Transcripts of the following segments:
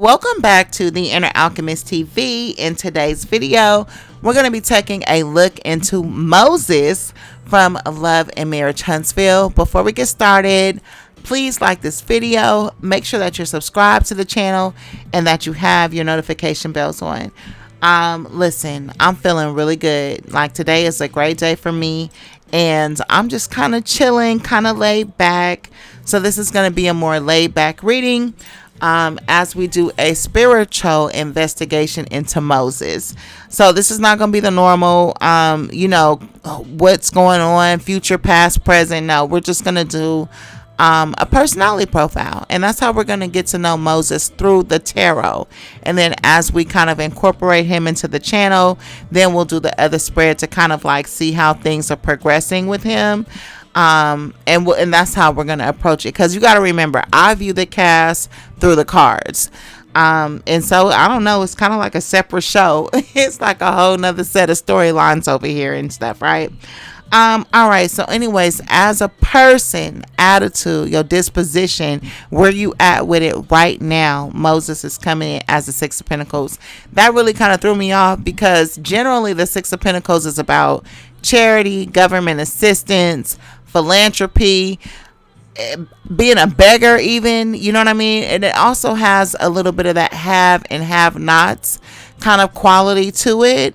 Welcome back to the Inner Alchemist TV. In today's video, we're going to be taking a look into Moses from Love and Marriage Huntsville. Before we get started, please like this video, make sure that you're subscribed to the channel and that you have your notification bells on. Listen, I'm feeling really good. Like, today is a great day for me and I'm just kind of chilling, kind of laid back. So this is going to be a more laid back reading as we do a spiritual investigation into Moses. So this is not going to be the normal, what's going on, future, past, present. No, we're just going to do a personality profile. And that's how we're going to get to know Moses, through the tarot. And then as we kind of incorporate him into the channel, then we'll do the other spread to kind of like see how things are progressing with him. And that's how we're going to approach it, because you got to remember, I view the cast through the cards, and so I don't know, it's kind of like a separate show. It's like a whole nother set of storylines over here and stuff, right? All right, so anyways, as a person, attitude, your disposition, where you at with it right now. Moses is coming in as the Six of Pentacles. That really kind of threw me off, because generally the Six of Pentacles is about charity, government assistance, philanthropy, being a beggar even, you know what I mean? And it also has a little bit of that have and have nots kind of quality to it.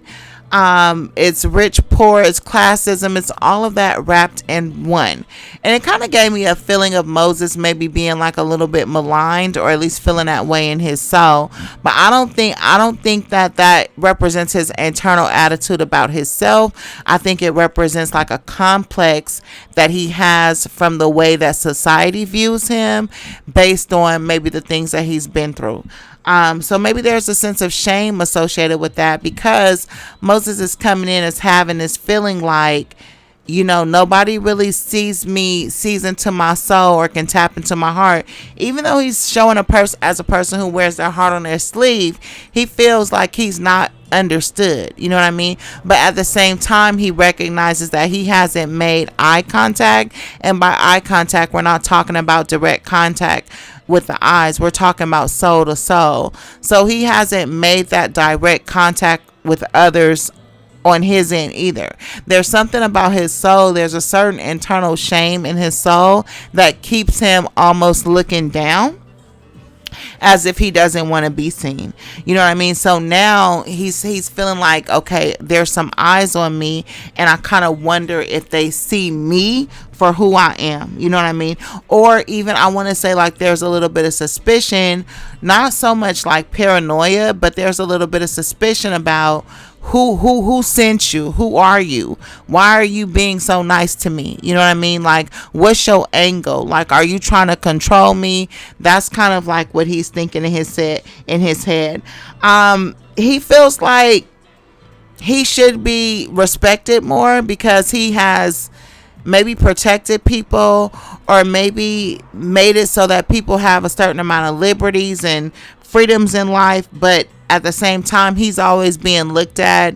It's rich, poor, it's classism, it's all of that wrapped in one. And it kind of gave me a feeling of Moses maybe being like a little bit maligned, or at least feeling that way in his soul. But I don't think that represents his internal attitude about himself. I think it represents like a complex that he has from the way that society views him, based on maybe the things that he's been through. So maybe there's a sense of shame associated with that, because Moses is coming in as having this feeling like, nobody really sees into my soul or can tap into my heart. Even though he's showing as a person who wears their heart on their sleeve, he feels like he's not understood. You know what I mean? But at the same time, he recognizes that he hasn't made eye contact. And by eye contact, we're not talking about direct contact with the eyes. We're talking about soul to soul. So he hasn't made that direct contact with others on his end either. There's something about his soul. There's a certain internal shame in his soul that keeps him almost looking down, as if he doesn't want to be seen. You know what I mean? So now he's feeling like, okay, there's some eyes on me, and I kind of wonder if they see me for who I am. You know what I mean? Or even, I want to say, like, there's a little bit of suspicion, not so much like paranoia, but there's a little bit of suspicion about who sent you? Who are you? Why are you being so nice to me? You know what I mean? Like, what's your angle? Like, are you trying to control me? That's kind of like what he's thinking in his head. He feels like he should be respected more, because he has maybe protected people, or maybe made it so that people have a certain amount of liberties and freedoms in life, but at the same time, he's always being looked at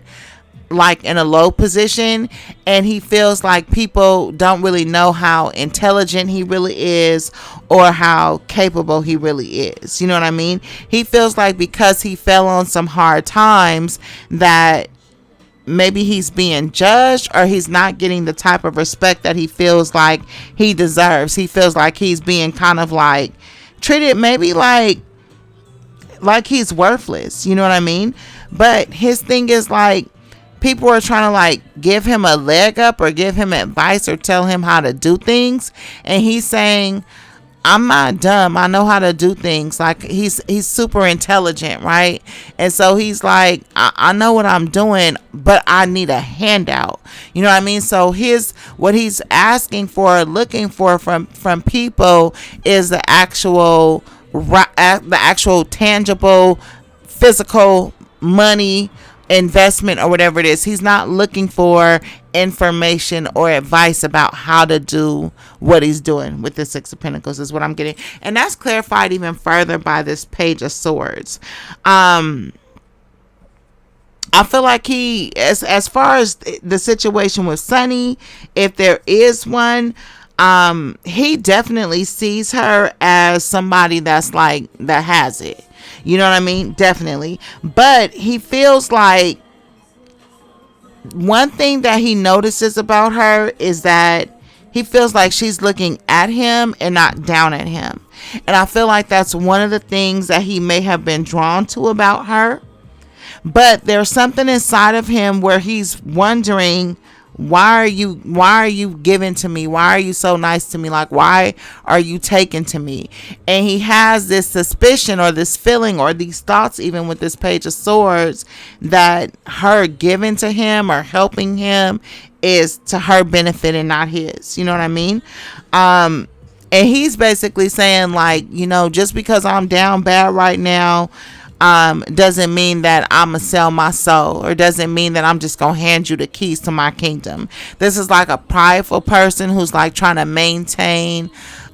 like in a low position, and he feels like people don't really know how intelligent he really is, or how capable he really is. You know what I mean? He feels like because he fell on some hard times, that maybe he's being judged, or he's not getting the type of respect that he feels like he deserves. He feels like he's being kind of like treated maybe like he's worthless. You know what I mean? But his thing is, like, people are trying to like give him a leg up, or give him advice, or tell him how to do things, and he's saying, I'm not dumb, I know how to do things. Like, he's super intelligent, right? And so he's like, I know what I'm doing, but I need a handout. You know what I mean? So what he's asking for, looking for from people, is the actual tangible physical money, investment, or whatever it is. He's not looking for information or advice about how to do what he's doing with the Six of Pentacles, is what I'm getting. And that's clarified even further by this Page of Swords. I feel like as far as the situation with Sunny, if there is one, he definitely sees her as somebody that's like, that has it. You know what I mean? Definitely. But he feels like one thing that he notices about her is that he feels like she's looking at him and not down at him. And I feel like that's one of the things that he may have been drawn to about her. But there's something inside of him where he's wondering, why are you giving to me? Why are you so nice to me? Like, why are you taking to me? And he has this suspicion or this feeling or these thoughts, even with this Page of Swords, that her giving to him or helping him is to her benefit and not his. You know what I mean? And he's basically saying, like, you know, just because I'm down bad right now, doesn't mean that I'm gonna sell my soul, or doesn't mean that I'm just gonna hand you the keys to my kingdom. This is like a prideful person who's like trying to maintain,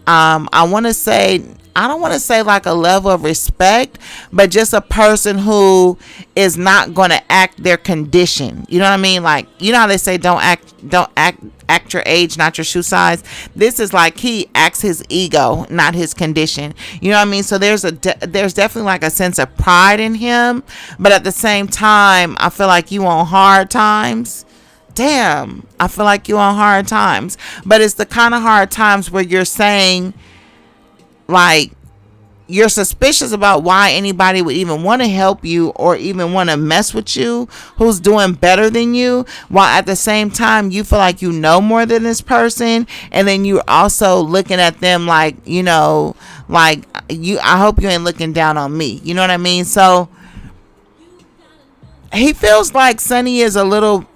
I want to say, I don't want to say like a level of respect, but just a person who is not going to act their condition. You know what I mean? Like, you know how they say don't act your age, not your shoe size. This is like he acts his ego, not his condition. You know what I mean? So there's definitely like a sense of pride in him, but at the same time, I feel like you on hard times. Damn, I feel like you on hard times, but it's the kind of hard times where you're saying, like, you're suspicious about why anybody would even want to help you or even want to mess with you who's doing better than you, while at the same time you feel like you know more than this person, and then you're also looking at them like, you know, like, I hope you ain't looking down on me. You know what I mean? So he feels like Sunny is a little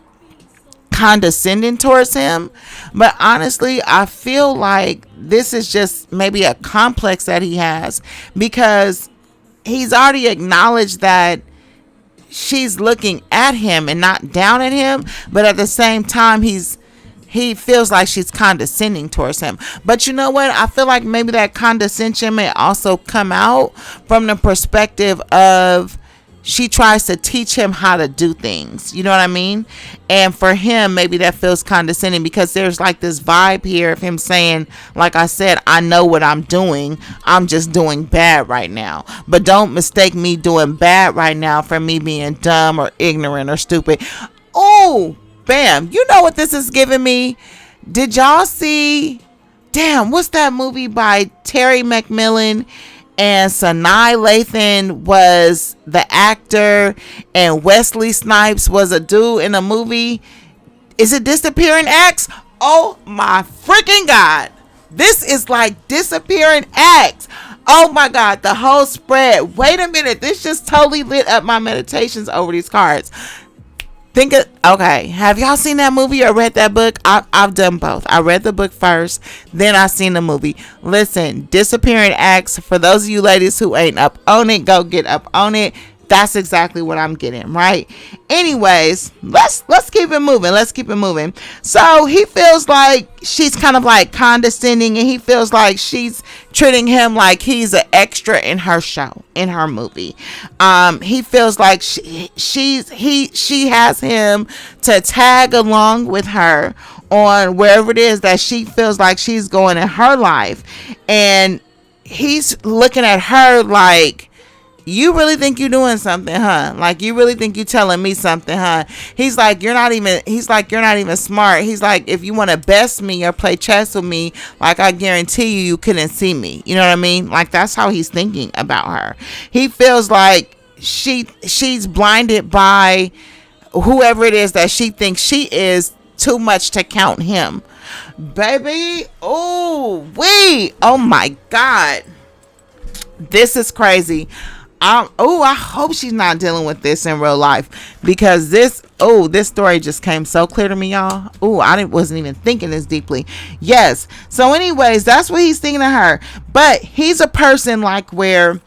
condescending towards him, but honestly I feel like this is just maybe a complex that he has, because he's already acknowledged that she's looking at him and not down at him, but at the same time he feels like she's condescending towards him. But you know what, I feel like maybe that condescension may also come out from the perspective of she tries to teach him how to do things. You know what I mean? And for him, maybe that feels condescending, because there's like this vibe here of him saying, like I said, I know what I'm doing. I'm just doing bad right now. But don't mistake me doing bad right now for me being dumb or ignorant or stupid. Oh, bam. You know what this is giving me? Did y'all see? Damn, what's that movie by Terry McMillan? And Sanaa Lathan was the actor, and Wesley Snipes was a dude in a movie. Is it Disappearing Acts? Oh my freaking God. This is like Disappearing Acts. Oh my God, the whole spread. Wait a minute. This just totally lit up my meditations over these cards. Okay, have y'all seen that movie or read that book? I've done both. I read the book first, then I seen the movie. Listen, Disappearing Acts, for those of you ladies who ain't up on it, go get up on it. That's exactly what I'm getting, right? Anyways, let's keep it moving. So he feels like she's kind of like condescending, and he feels like she's treating him like he's an extra in her show, in her movie. He feels like she has him to tag along with her on wherever it is that she feels like she's going in her life, and he's looking at her like, you really think you're doing something, huh? Like, you really think you're telling me something, huh? He's like, you're not even smart. He's like, if you want to best me or play chess with me, like, I guarantee you couldn't see me. You know what I mean? Like, that's how he's thinking about her. He feels like she's blinded by whoever it is that she thinks she is, too much to count him. Baby, oh my God. This is crazy. I hope she's not dealing with this in real life, because this story just came so clear to me, y'all. I wasn't even thinking this deeply. Yes. So anyways, that's what he's thinking of her. But he's a person like where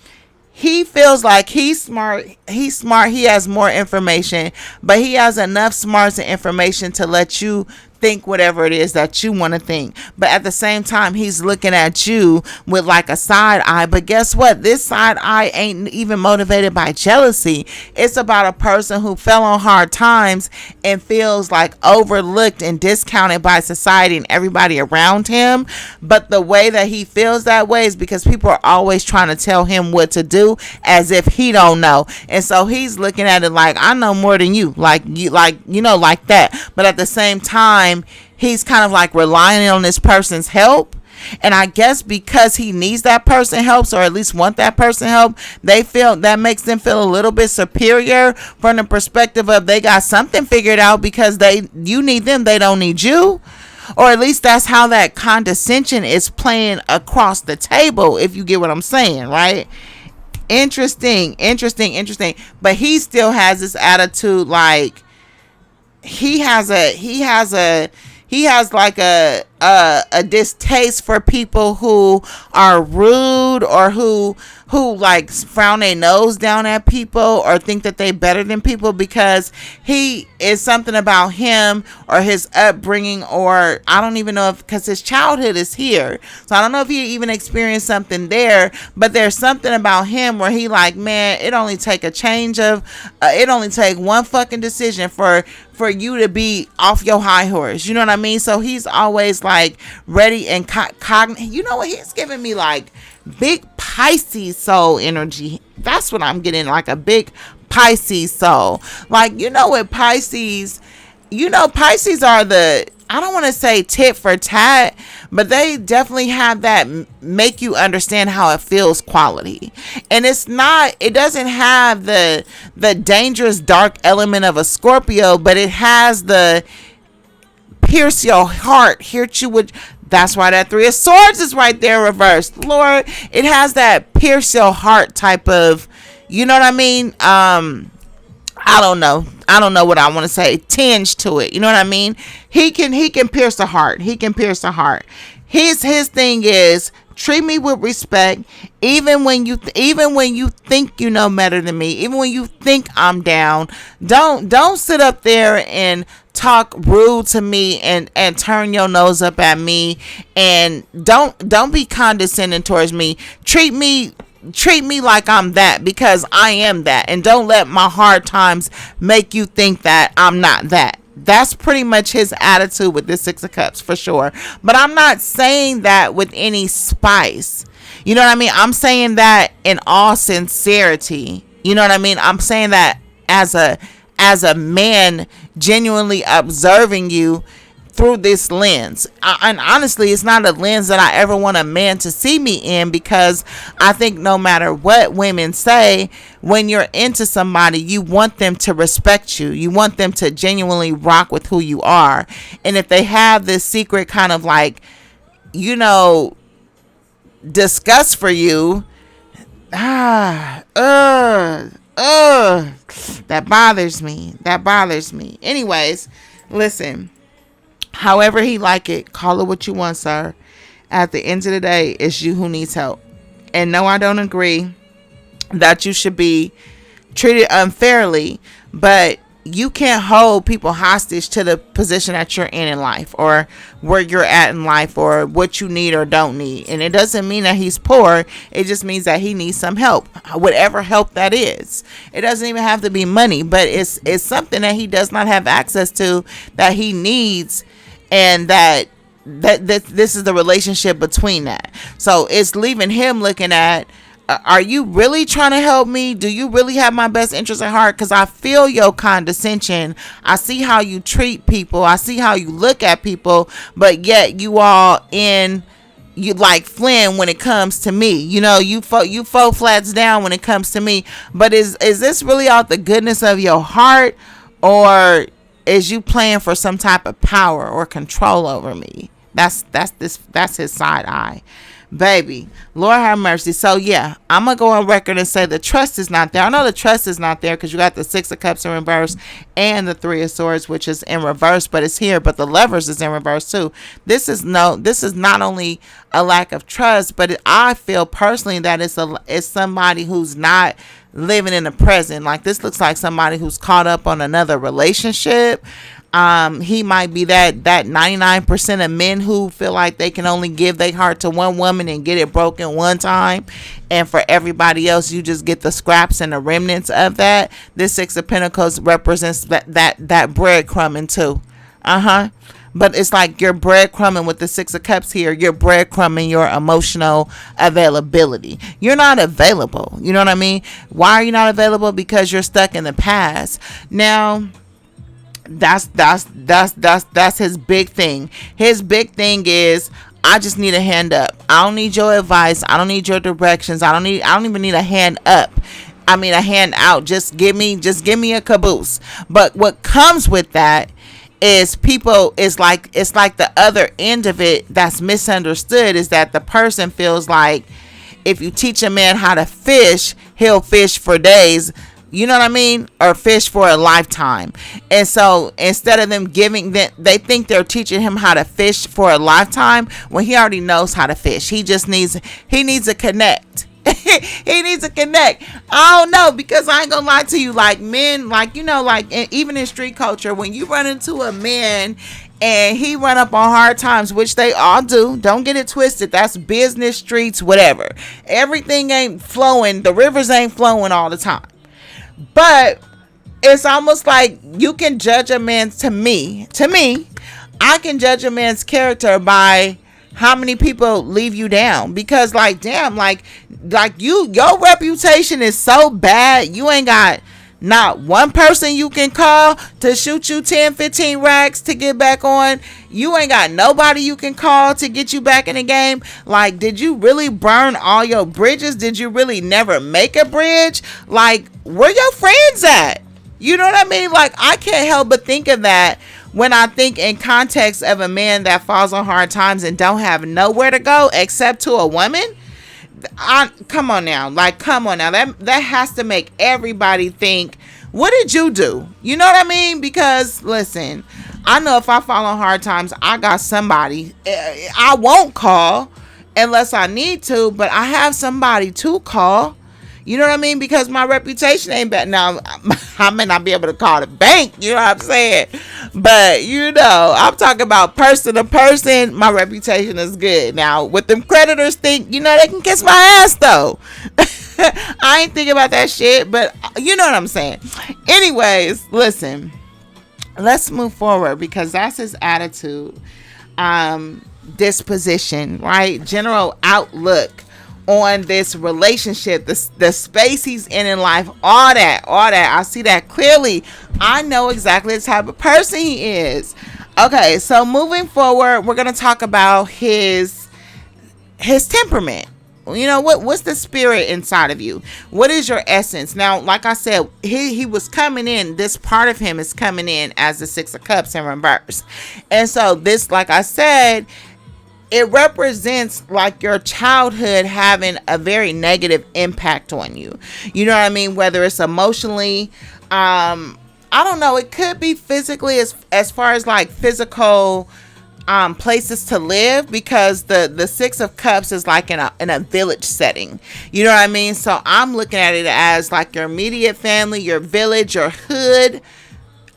he feels like he's smart, he has more information, but he has enough smarts and information to let you think whatever it is that you want to think. But at the same time, he's looking at you with like a side eye. But guess what? This side eye ain't even motivated by jealousy. It's about a person who fell on hard times and feels like overlooked and discounted by society and everybody around him. But the way that he feels that way is because people are always trying to tell him what to do as if he don't know. And so he's looking at it like, I know more than you, like that. But at the same time, he's kind of like relying on this person's help. And I guess because he needs that person help, or at least want that person help, they feel that makes them feel a little bit superior from the perspective of they got something figured out because you need them, they don't need you. Or at least that's how that condescension is playing across the table, if you get what I'm saying, right? Interesting. But he still has this attitude like he has like a distaste for people who are rude or who like frown their nose down at people or think that they better than people, because he is something about him or his upbringing, or I don't even know if, because his childhood is here, so I don't know if he even experienced something there, but there's something about him where he like, man, it only take one fucking decision for you to be off your high horse, you know what I mean? So he's always like ready and you know what, he's giving me like big Pisces soul energy. That's what I'm getting, like a big Pisces soul. Like, you know what, Pisces are the, I don't want to say tit for tat, but they definitely have that make you understand how it feels quality. And it doesn't have the dangerous dark element of a Scorpio, but it has the pierce your heart, hit you with. That's why that 3 of Swords is right there reversed. Lord, it has that pierce your heart type of, you know what I mean? I don't know what I want to say. Tinge to it. You know what I mean? He can pierce the heart. His thing is, treat me with respect, even when you think you know better than me, even when you think I'm down. Don't sit up there and talk rude to me and turn your nose up at me, and don't be condescending towards me. Treat me like I'm that, because I am that, and don't let my hard times make you think that I'm not that. That's pretty much his attitude with this 6 of Cups for sure. But I'm not saying that with any spice. You know what I mean? I'm saying that in all sincerity. You know what I mean? I'm saying that as a man genuinely observing you through this lens. And honestly, it's not a lens that I ever want a man to see me in, because I think no matter what women say, when you're into somebody, you want them to respect you. You want them to genuinely rock with who you are. And if they have this secret kind of like, you know, disgust for you, that bothers me. Anyways, listen. However he like it, call it what you want, sir. At the end of the day, it's you who needs help. And no, I don't agree that you should be treated unfairly, but you can't hold people hostage to the position that you're in life, or where you're at in life, or what you need or don't need. And it doesn't mean that he's poor. It just means that he needs some help, whatever help that is. It doesn't even have to be money, but it's something that he does not have access to, that he needs, and that this is the relationship between that. So it's leaving him looking at, are you really trying to help me? Do you really have my best interest at heart? Because I feel your condescension. I see how you treat people. I see how you look at people. But yet you like Flynn when it comes to me. You know, you fall flats down when it comes to me. But is this really out the goodness of your heart? Or is you playing for some type of power or control over me? That's his side eye. Baby, Lord have mercy. So yeah, I'm gonna go on record and say the trust is not there. I know the trust is not there because you got the 6 of Cups in reverse and the 3 of Swords, which is in reverse, but it's here. But the Lovers is in reverse too. This is not only a lack of trust, but I feel personally that it's somebody who's not living in the present. Like, this looks like somebody who's caught up on another relationship. He might be that 99% of men who feel like they can only give their heart to one woman and get it broken one time, and for everybody else you just get the scraps and the remnants of that. This Six of Pentacles represents that breadcrumbing too. But it's like you're breadcrumbing with the Six of Cups here. You're breadcrumbing your emotional availability. You're not available. You know what I mean? Why are you not available? Because you're stuck in the past. Now, that's his big thing. His big thing is, I just need a hand up. I don't need your advice. I don't need your directions. I don't even need a hand up. I mean a hand out. Just give me a caboose. But what comes with that is it's like the other end of it that's misunderstood is that the person feels like if you teach a man how to fish, he'll fish for days, you know what I mean, or fish for a lifetime. And so instead of them giving that, they think they're teaching him how to fish for a lifetime when he already knows how to fish. He needs a connect. He needs to connect. I don't know, because I ain't gonna lie to you, like men, like, you know, like even in street culture, when you run into a man and he run up on hard times, which they all do, don't get it twisted, that's business, streets, whatever, everything ain't flowing, the rivers ain't flowing all the time, but it's almost like you can judge a man, to me I can judge a man's character by how many people leave you down, because like, damn, like your reputation is so bad, you ain't got not one person you can call to shoot you 10-15 racks to get back on. You ain't got nobody you can call to get you back in the game. Like, did you really burn all your bridges? Did you really never make a bridge? Like, where your friends at? You know what I mean? Like, I can't help but think of that when I think in context of a man that falls on hard times and don't have nowhere to go except to a woman. Come on now. That has to make everybody think, what did you do? You know what I mean? Because listen, I know if I fall on hard times, I got somebody. I won't call unless I need to, but I have somebody to call. You know what I mean? Because my reputation ain't bad. Now, I may not be able to call the bank, you know what I'm saying? But, you know, I'm talking about person to person. My reputation is good. Now, what them creditors think, you know, they can kiss my ass, though. I ain't thinking about that shit, but you know what I'm saying. Anyways, listen. Let's move forward, because that's his attitude. Disposition, right? General outlook on this relationship, the space he's in life, all that I see that clearly. I know exactly the type of person he is. Okay, so moving forward, we're gonna talk about his temperament. You know, what's the spirit inside of you? What is your essence? Now, like I said, he was coming in, this part of him is coming in as the Six of Cups in reverse. And so this, like I said, it represents like your childhood having a very negative impact on you. You know what I mean? Whether it's emotionally, I don't know. It could be physically, as far as like physical places to live, because the Six of Cups is like in a village setting. You know what I mean? So I'm looking at it as like your immediate family, your village, your hood.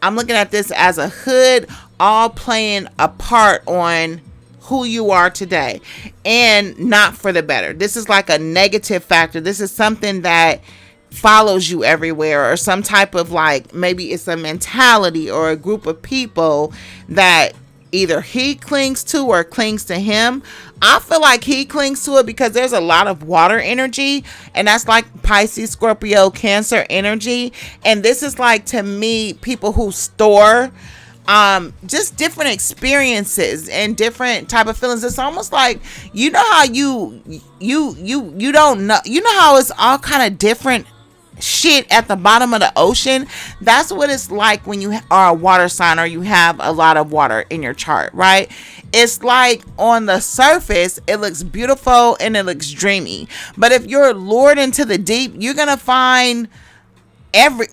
I'm looking at this as a hood, all playing a part on who you are today, and not for the better. This is like a negative factor. This is something that follows you everywhere, or some type of, like, maybe it's a mentality or a group of people that either he clings to or clings to him. I feel like he clings to it because there's a lot of water energy, and that's like Pisces, Scorpio, Cancer energy. And this is like, to me, people who store just different experiences and different type of feelings. It's almost like, you know how you don't know, you know how it's all kind of different shit at the bottom of the ocean. That's what it's like when you are a water sign, or you have a lot of water in your chart, right? It's like on the surface it looks beautiful and it looks dreamy, but if you're lured into the deep, you're gonna find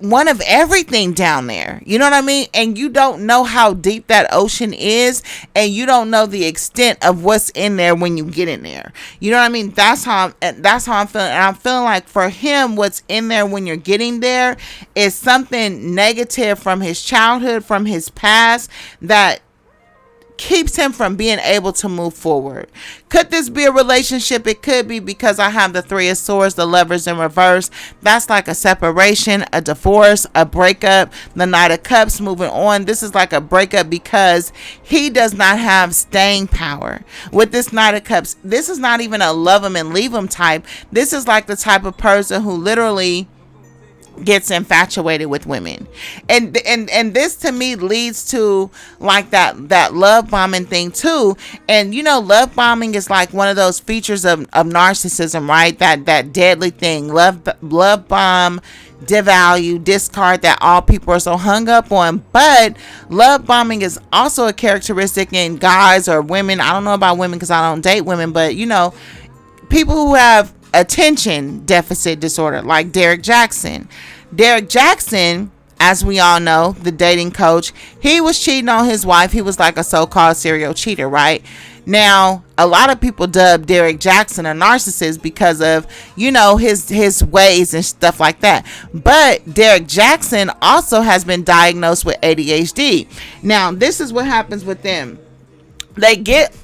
one of everything down there. You know what I mean? And you don't know how deep that ocean is, and you don't know the extent of what's in there when you get in there. You know what I mean? That's how I'm feeling. And I'm feeling like for him, what's in there when you're getting there is something negative from his childhood, from his past, that keeps him from being able to move forward. Could this be a relationship? It could be, because I have the Three of Swords, the Lovers in reverse. That's like a separation, a divorce, a breakup. The Knight of Cups, moving on. This is like a breakup because he does not have staying power. With this Knight of Cups, this is not even a love him and leave him type. This is like the type of person who literally gets infatuated with women, and this to me leads to like that love bombing thing too. And you know, love bombing is like one of those features of narcissism, right? That deadly thing. Love bomb, devalue, discard, that all people are so hung up on. But love bombing is also a characteristic in guys or women. I don't know about women because I don't date women, but you know, people who have attention deficit disorder, like Derek Jackson. Derek Jackson, as we all know, the dating coach, he was cheating on his wife. He was like a so-called serial cheater, right? Now, a lot of people dub Derek Jackson a narcissist because of, you know, his ways and stuff like that. But Derek Jackson also has been diagnosed with ADHD. Now, this is what happens with them. They get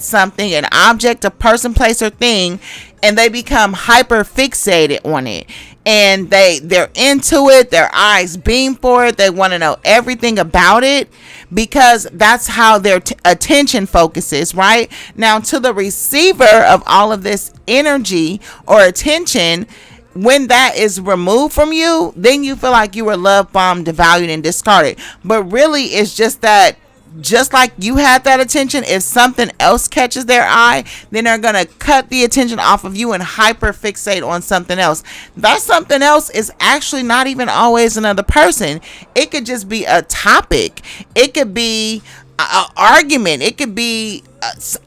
something, an object, a person, place, or thing, and they become hyper fixated on it. And they're into it. Their eyes beam for it. They want to know everything about it because that's how their attention focuses, right? Now, to the receiver of all of this energy or attention, when that is removed from you, then you feel like you were love bombed, devalued, and discarded. But really, it's just that, just like you had that attention, if something else catches their eye, then they're going to cut the attention off of you and hyper fixate on something else. That something else is actually not even always another person. It could just be a topic. It could be an argument. It could be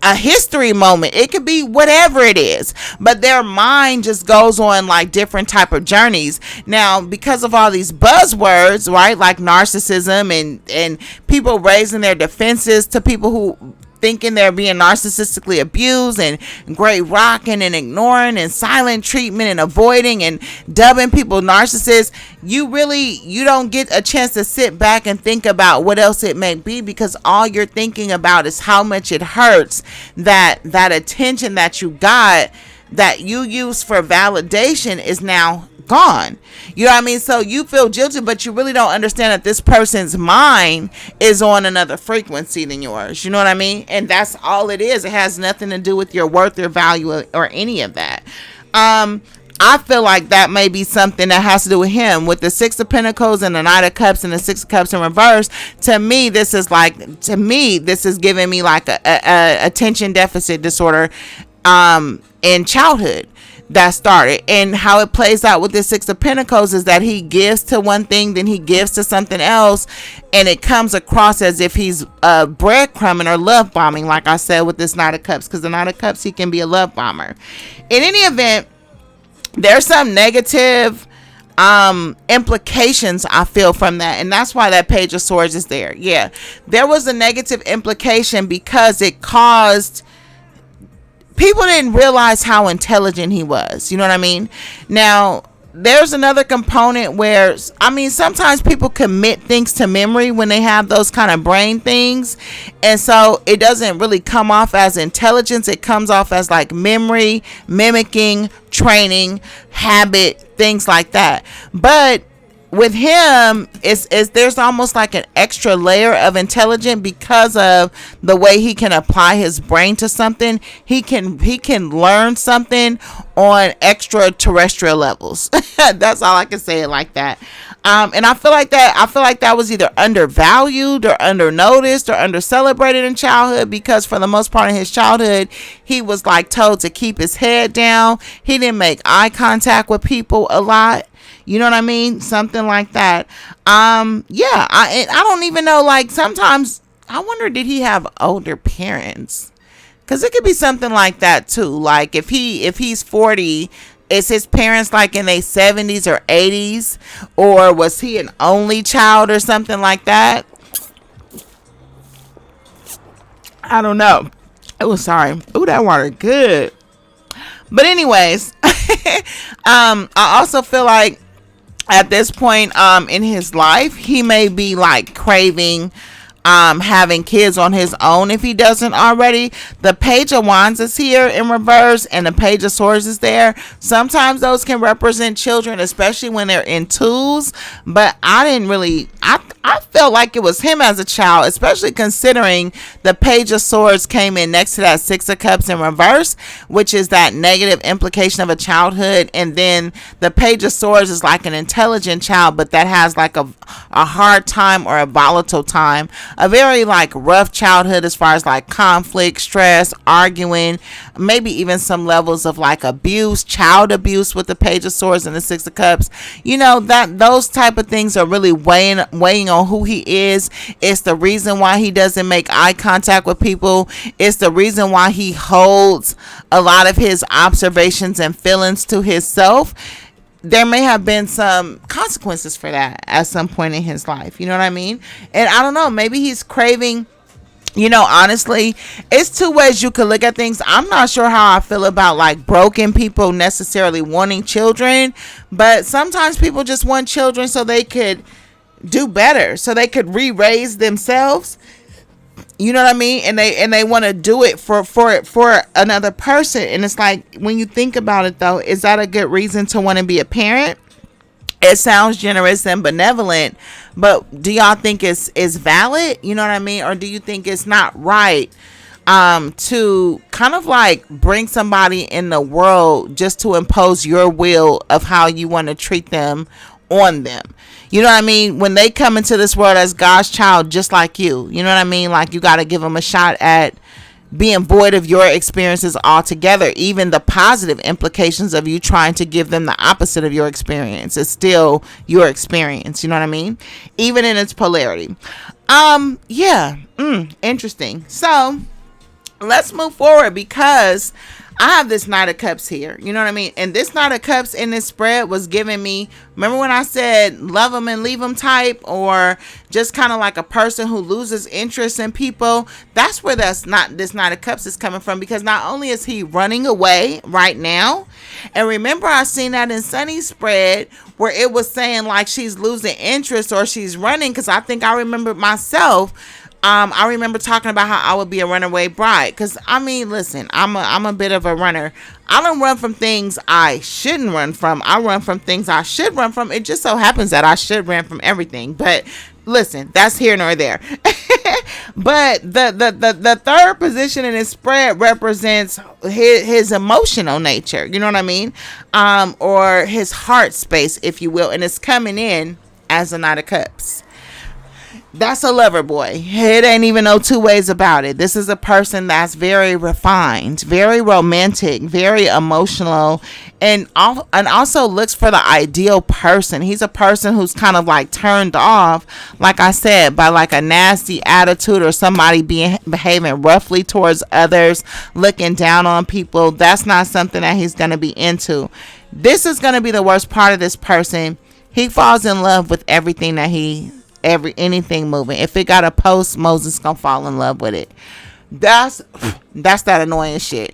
a history moment. It could be whatever it is, but their mind just goes on like different type of journeys. Now, because of all these buzzwords, right, like narcissism and people raising their defenses to people who thinking they're being narcissistically abused, and great rocking and ignoring and silent treatment and avoiding and dubbing people narcissists, you don't get a chance to sit back and think about what else it may be, because all you're thinking about is how much it hurts that attention that you got, that you use for validation, is now gone. You know what I mean? So you feel guilty, but you really don't understand that this person's mind is on another frequency than yours. You know what I mean? And that's all it is. It has nothing to do with your worth or value or any of that. I feel like that may be something that has to do with him, with the Six of Pentacles and the Knight of Cups and the Six of Cups in reverse. To me, this is giving me like a attention deficit disorder in childhood that started. And how it plays out with the Six of Pentacles is that he gives to one thing, then he gives to something else, and it comes across as if he's breadcrumbing or love bombing, like I said with this Knight of Cups, because the Knight of Cups, he can be a love bomber. In any event, there's some negative implications I feel from that, and that's why that Page of Swords is there. Yeah, there was a negative implication because it caused people didn't realize how intelligent he was. You know what I mean? Now, there's another component where, I mean, sometimes people commit things to memory when they have those kind of brain things. And so it doesn't really come off as intelligence. It comes off as like memory, mimicking, training, habit, things like that. But with him, there's almost like an extra layer of intelligence because of the way he can apply his brain to something. He can learn something on extraterrestrial levels. That's all I can say it like that. And I feel like that was either undervalued or undernoticed or undercelebrated in childhood, because for the most part in his childhood, he was like told to keep his head down. He didn't make eye contact with people a lot. You know what I mean? Something like that. Yeah, I don't even know. Like, sometimes I wonder, did he have older parents? Because it could be something like that too. Like if he's 40, Is his parents like in their 70s or 80s? Or was he an only child or something like that? I don't know. Oh, sorry. Oh, that water good. But anyways, I also feel like at this point in his life, he may be like craving having kids on his own if he doesn't already. The Page of Wands is here in reverse and the Page of Swords is there. Sometimes those can represent children, especially when they're in twos, but I felt like it was him as a child, especially considering the Page of Swords came in next to that Six of Cups in reverse, which is that negative implication of a childhood. And then the Page of Swords is like an intelligent child, but that has like a hard time or a volatile time, a very like rough childhood as far as like conflict, stress, arguing, maybe even some levels of like abuse, child abuse with the Page of Swords and the Six of Cups. You know, that those type of things are really weighing on who he is. It's the reason why he doesn't make eye contact with people. It's the reason why he holds a lot of his observations and feelings to himself. There may have been some consequences for that at some point in his life. You know what I mean? And I don't know, maybe he's craving, you know, honestly, it's two ways you could look at things. I'm not sure how I feel about like broken people necessarily wanting children, but sometimes people just want children so they could do better, so they could re-raise themselves. You know what I mean? And they want to do it for another person. And it's like, when you think about it though, is that a good reason to want to be a parent? It sounds generous and benevolent, but do y'all think it's valid? You know what I mean? Or do you think it's not right to kind of like bring somebody in the world just to impose your will of how you want to treat them on them? You know what I mean? When they come into this world as God's child, just like you know what I mean? Like, you got to give them a shot at being void of your experiences altogether. Even the positive implications of you trying to give them the opposite of your experience is still your experience. You know what I mean? Even in its polarity. Interesting. So let's move forward, because I have this Knight of Cups here. You know what I mean? And this Knight of Cups in this spread was giving me, remember when I said love them and leave them type, or just kind of like a person who loses interest in people? That's where this Knight of Cups is coming from, because not only is he running away right now, and remember I seen that in Sunny's spread where it was saying like she's losing interest or she's running, because I think I remember myself. I remember talking about how I would be a runaway bride. Because, I mean, listen, I'm a bit of a runner. I don't run from things I shouldn't run from. I run from things I should run from. It just so happens that I should run from everything. But, listen, that's here nor there. But the third position in his spread represents his emotional nature. You know what I mean? Or his heart space, if you will. And it's coming in as a Knight of Cups. That's a lover boy. It ain't even no two ways about it. This is a person that's very refined, very romantic, very emotional, and also looks for the ideal person. He's a person who's kind of like turned off, like I said, by like a nasty attitude or somebody behaving roughly towards others, looking down on people. That's not something that he's going to be into. This is going to be the worst part of this person. He falls in love with everything that anything moving. If it got a post, Moses gonna fall in love with it. That's that annoying shit.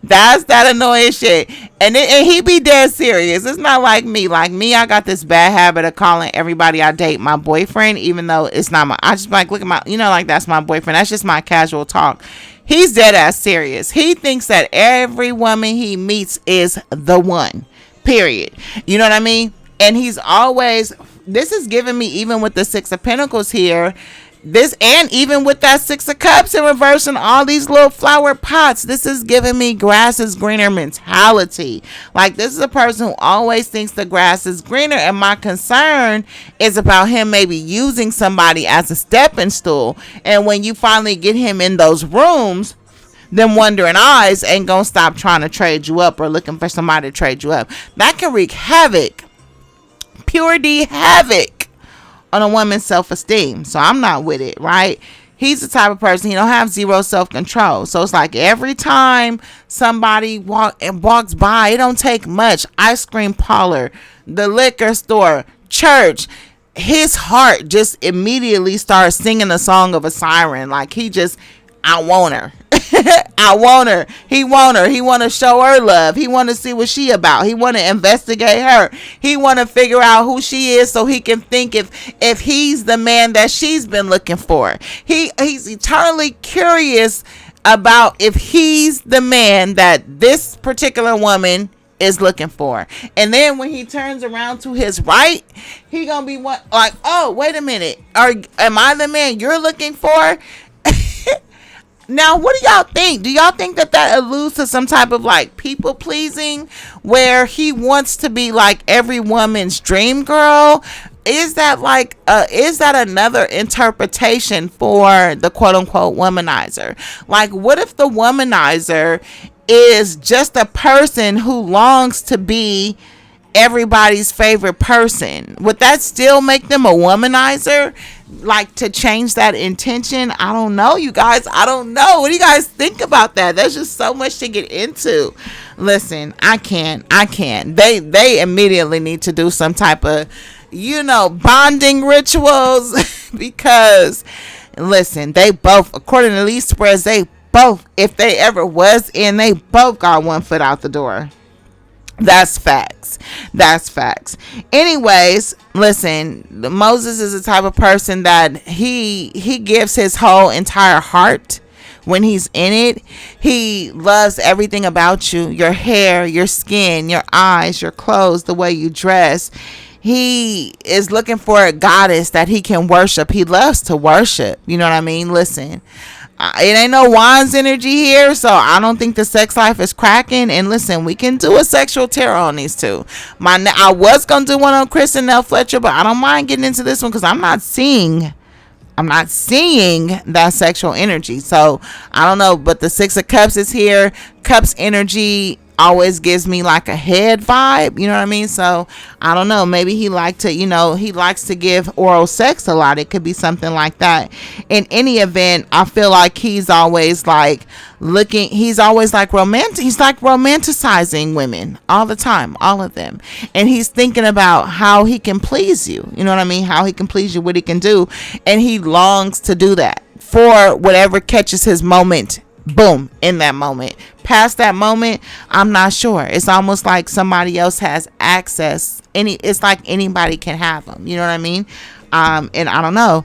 That's that annoying shit. And he be dead serious. It's not like me. Like me, I got this bad habit of calling everybody I date my boyfriend, even though it's not my. I just like look at my, like that's my boyfriend. That's just my casual talk. He's dead ass serious. He thinks that every woman he meets is the one. Period. You know what I mean? And he's always. This is giving me, even with the Six of Pentacles here, this, and even with that Six of Cups in reverse and all these little flower pots, this is giving me grass is greener mentality. Like, this is a person who always thinks the grass is greener, and my concern is about him maybe using somebody as a stepping stool. And when you finally get him in those rooms, them wondering eyes ain't gonna stop trying to trade you up or looking for somebody to trade you up. That can wreak havoc. Pure D havoc on a woman's self-esteem. So I'm not with it, right? He's the type of person, he don't have zero self-control. So it's like every time somebody walks by, it don't take much. Ice cream parlor, the liquor store, church, his heart just immediately starts singing a song of a siren. Like he just, I want her. I want her. He want her. He want to show her love. He want to see what she about. He want to investigate her. He want to figure out who she is so he can think if he's the man that she's been looking for. He's eternally curious about if he's the man that this particular woman is looking for. And then when he turns around to his right, he gonna be like, oh, wait a minute, am I the man you're looking for? Now, what do y'all think? Do y'all think that alludes to some type of like people pleasing, where he wants to be like every woman's dream girl? Is that another interpretation for the quote unquote womanizer? Like, what if the womanizer is just a person who longs to be everybody's favorite person? Would that still make them a womanizer? Like, to change that intention? I don't know, you guys. I don't know. What do you guys think about that? There's just so much to get into. Listen, I can't. They immediately need to do some type of, bonding rituals because, listen, they both, according to these spreads, they both, if they ever was in, they both got one foot out the door. That's facts. Anyways, listen, Moses is the type of person that he gives his whole entire heart when he's in it. He loves everything about you, your hair, your skin, your eyes, your clothes, the way you dress. He is looking for a goddess that he can worship. He loves to worship. You know what I mean? Listen, it ain't no Wands energy here, so I don't think the sex life is cracking. And listen, we can do a sexual tarot on these two. I was gonna do one on Chris and Nell Fletcher, but I don't mind getting into this one because I'm not seeing that sexual energy. So I don't know, but the Six of Cups is here. Cups energy always gives me like a head vibe, you know what I mean? So I don't know, maybe he likes to give oral sex a lot. It could be something like that. In any event, I feel like he's always like romanticizing women all the time, all of them, and he's thinking about how he can please you, you know what I mean, how he can please you, what he can do, and he longs to do that for whatever catches his moment. Boom, in that moment. Past that moment, I'm not sure. It's almost like somebody else has access. It's like anybody can have them. You know what I mean? And I don't know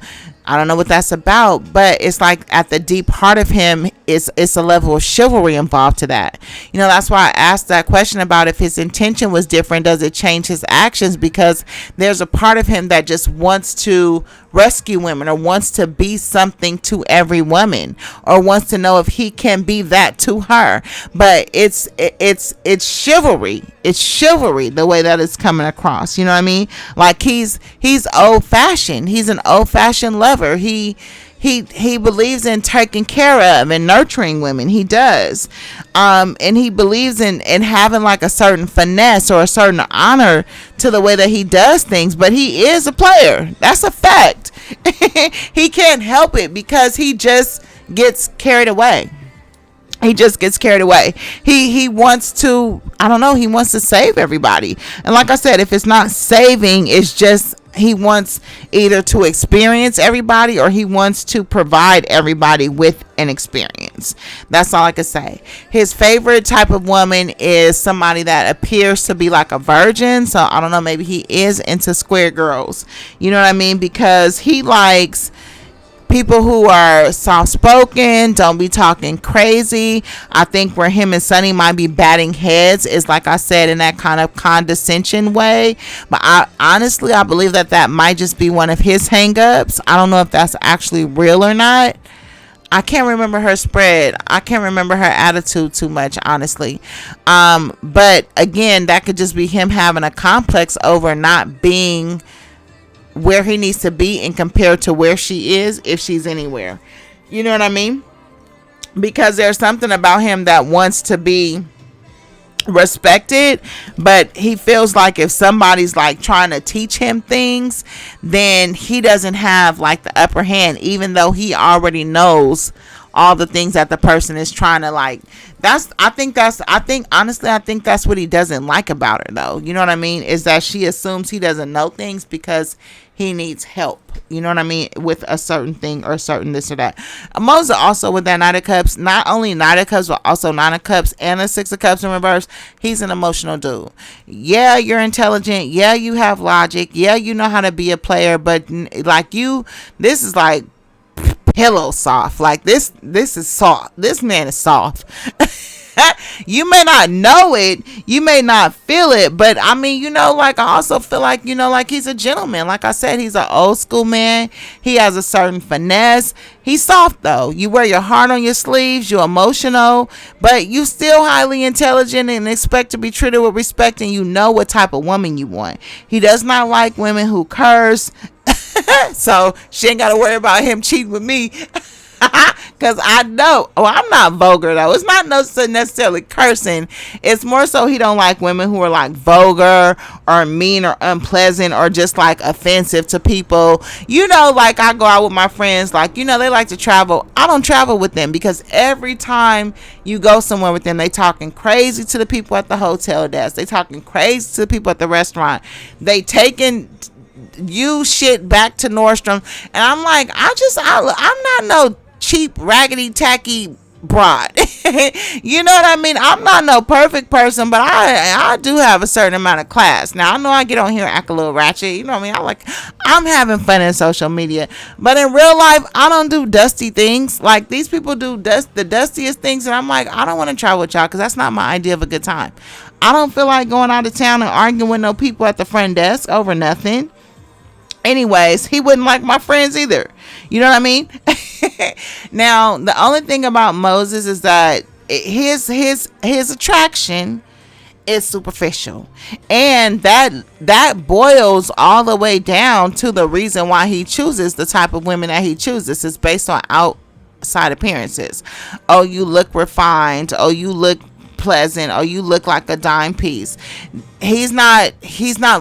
what that's about, but it's like at the deep heart of him, it's a level of chivalry involved to that. That's why I asked that question about if his intention was different, does it change his actions? Because there's a part of him that just wants to rescue women, or wants to be something to every woman, or wants to know if he can be that to her. But it's chivalry. It's chivalry the way that it's coming across. You know what I mean? Like he's old fashioned. He's an old fashioned lover. He believes in taking care of and nurturing women. He does. And he believes in having like a certain finesse or a certain honor to the way that he does things. But he is a player. That's a fact. He can't help it because he just gets carried away. He wants to, he wants to save everybody. And like I said, if it's not saving, it's just he wants either to experience everybody, or he wants to provide everybody with an experience. That's all I can say. His favorite type of woman is somebody that appears to be like a virgin. So I don't know, maybe he is into square girls. You know what I mean? Because he likes people who are soft-spoken, don't be talking crazy. I think where him and Sonny might be batting heads is, like I said, in that kind of condescension way. But I believe that might just be one of his hang-ups. I don't know if that's actually real or not. I can't remember her spread. I can't remember her attitude too much, honestly. But again, that could just be him having a complex over not being where he needs to be and compared to where she is, if she's anywhere. You know what I mean? Because there's something about him that wants to be respected, but he feels like if somebody's like trying to teach him things, then he doesn't have like the upper hand, even though he already knows all the things that the person is trying to like. I think honestly, I think that's what he doesn't like about her, though. You know what I mean? Is that she assumes he doesn't know things because he needs help. You know what I mean? With a certain thing or certain this or that. Moses also with that Knight of Cups, not only Knight of Cups, but also Nine of Cups and a Six of Cups in reverse. He's an emotional dude. Yeah, you're intelligent. Yeah, you have logic. Yeah, you know how to be a player, but like this is like pillow soft. Like this is soft. This man is soft. You may not know it, you may not feel it, but I mean, like I also feel like, like he's a gentleman. Like I said, he's an old school man. He has a certain finesse. He's soft though. You wear your heart on your sleeves, you're emotional, but you still highly intelligent and expect to be treated with respect, and you know what type of woman you want. He does not like women who curse. So she ain't gotta worry about him cheating with me. Because I know, I'm not vulgar though. It's not necessarily cursing. It's more so he don't like women who are like vulgar or mean or unpleasant or just like offensive to people. Like I go out with my friends, like, they like to travel. I don't travel with them because every time you go somewhere with them, they talking crazy to the people at the hotel desk. They talking crazy to the people at the restaurant. They taking you shit back to Nordstrom. And I'm like, I'm not no cheap raggedy tacky broad. You know what I mean? I'm not no perfect person, but I do have a certain amount of class. Now I know I get on here and act a little ratchet, you know what I mean? I'm having fun in social media, but in real life I don't do dusty things. Like these people do the dustiest things, and I'm like, I don't want to travel with y'all because that's not my idea of a good time. I don't feel like going out of town and arguing with no people at the front desk over nothing. Anyways, he wouldn't like my friends either. You know what I mean? Now, the only thing about Moses is that his attraction is superficial, and that boils all the way down to the reason why he chooses the type of women that he chooses. It's based on outside appearances. Oh, you look refined. Oh, you look pleasant. Oh, you look like a dime piece. He's not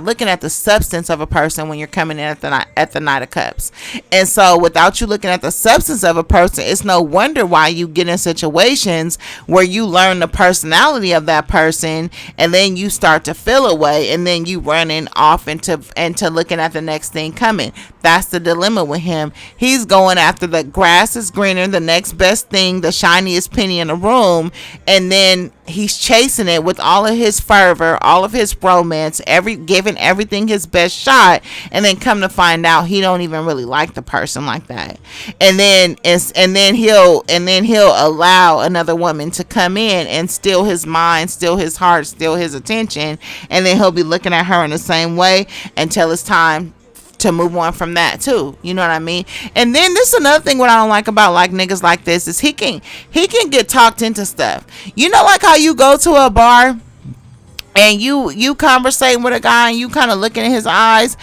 looking at the substance of a person when you're coming in at the Knight of Cups. And so without you looking at the substance of a person, it's no wonder why you get in situations where you learn the personality of that person, and then you start to feel away, and then you running off into looking at the next thing coming. That's the dilemma with him. He's going after the grass is greener, the next best thing, the shiniest penny in the room, and then he's chasing it with all of his fervor, all of his romance, giving everything his best shot, and then come to find out he don't even really like the person like that. And then he'll allow another woman to come in and steal his mind, steal his heart, steal his attention, and then he'll be looking at her in the same way until it's time to move on from that too. You know what I mean? And then this is another thing what I don't like about like niggas like this is he can get talked into stuff. Like how you go to a bar and you conversating with a guy and you kind of looking in his eyes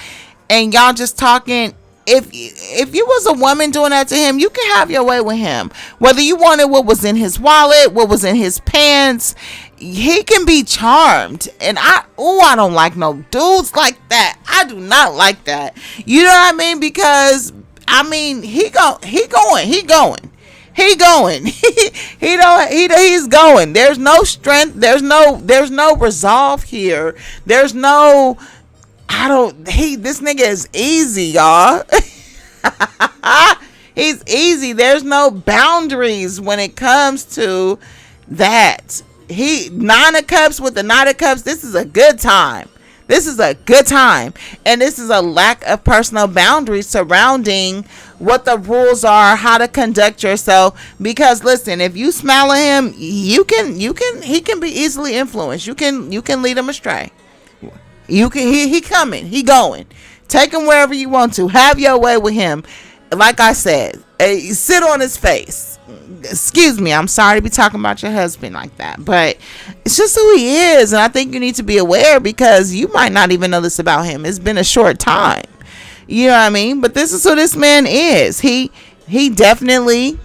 and y'all just talking. If you was a woman doing that to him, you can have your way with him. Whether you wanted what was in his wallet, what was in his pants, he can be charmed. And I don't like no dudes like that. I do not like that. You know what I mean? Because I mean, he's going. He's going. There's no strength. There's no resolve here. There's no. This nigga is easy, y'all. He's easy. There's no boundaries when it comes to that. Nine of Cups with the Knight of Cups. This is a good time. And this is a lack of personal boundaries surrounding what the rules are, how to conduct yourself. Because listen, if you smile at him, he can be easily influenced. You can lead him astray. He coming, he going. Take him wherever you want to. Have your way with him. Like I said, sit on his face. Excuse me, I'm sorry to be talking about your husband like that, but it's just who he is, and I think you need to be aware because you might not even know this about him. It's been a short time. You know what I mean? But this is who this man is. He definitely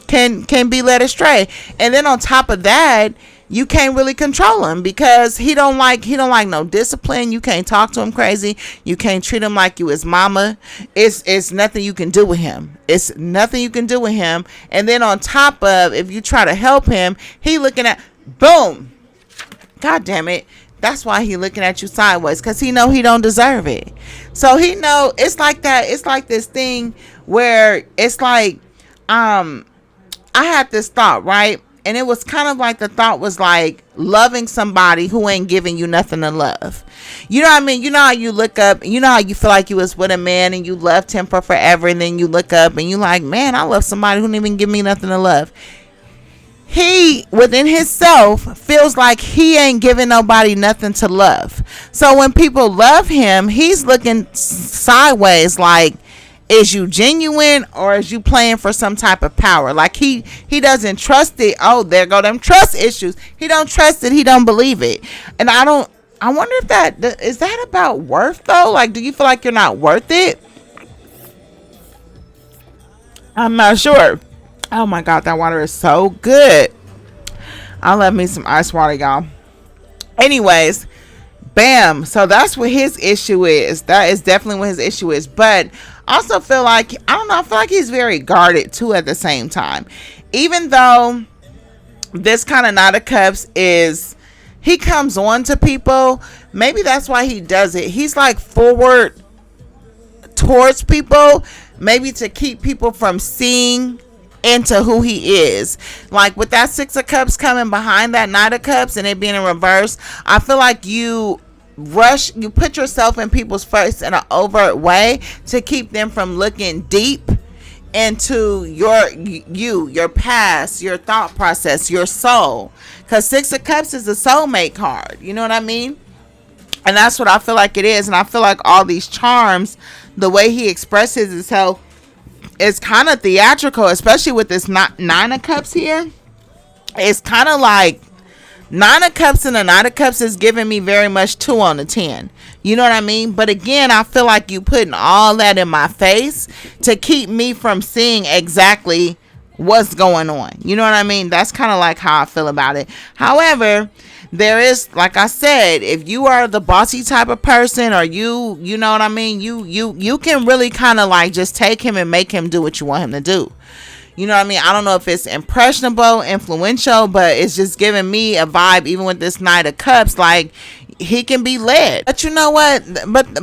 can be led astray. And then on top of that, you can't really control him because he don't like no discipline. You can't talk to him crazy. You can't treat him like you his mama. It's nothing you can do with him. It's nothing you can do with him. And then on top of, if you try to help him, he looking at, boom. God damn it. That's why he looking at you sideways, because he know he don't deserve it. So he know it's like that. It's like this thing where it's like, I had this thought, right? And it was kind of like, the thought was like loving somebody who ain't giving you nothing to love. You know what I mean? You know how you look up, you know how you feel like you was with a man and you loved him for forever, and then you look up and you like, man, I love somebody who didn't even give me nothing to love. He, within himself, feels like he ain't giving nobody nothing to love. So when people love him, he's looking sideways like, is you genuine or is you playing for some type of power? Like he doesn't trust it. Oh, there go them trust issues. He don't trust it. He don't believe it. And I wonder if is that about worth though? Like, do you feel like you're not worth it? I'm not sure. Oh my God, that water is so good. I love me some ice water, y'all. Anyways, bam. So that's what his issue is. That is definitely what his issue is. But I also feel like, I don't know, I feel like he's very guarded too at the same time. Even though this kind of Knight of Cups is, he comes on to people. Maybe that's why he does it. He's like forward towards people, maybe to keep people from seeing into who he is. Like with that Six of Cups coming behind that Knight of Cups and it being in reverse, I feel like you put yourself in people's face in an overt way to keep them from looking deep into your past, your thought process, your soul. Because Six of Cups is a soulmate card, you know what I mean? And that's what I feel like it is. And I feel like all these charms, the way he expresses himself, it's kind of theatrical, especially with this Nine of Cups here. It's kind of like Nine of Cups and the Knight of Cups is giving me very much 2 on the 10. You know what I mean? But again, I feel like you putting all that in my face to keep me from seeing exactly what's going on. You know what I mean? That's kind of like how I feel about it. However, there is, like I said, if you are the bossy type of person, or you know what I mean, you can really kind of like just take him and make him do what you want him to do. You know what I mean? I don't know if it's impressionable, influential, but it's just giving me a vibe, even with this Knight of Cups, like he can be led. But you know what? But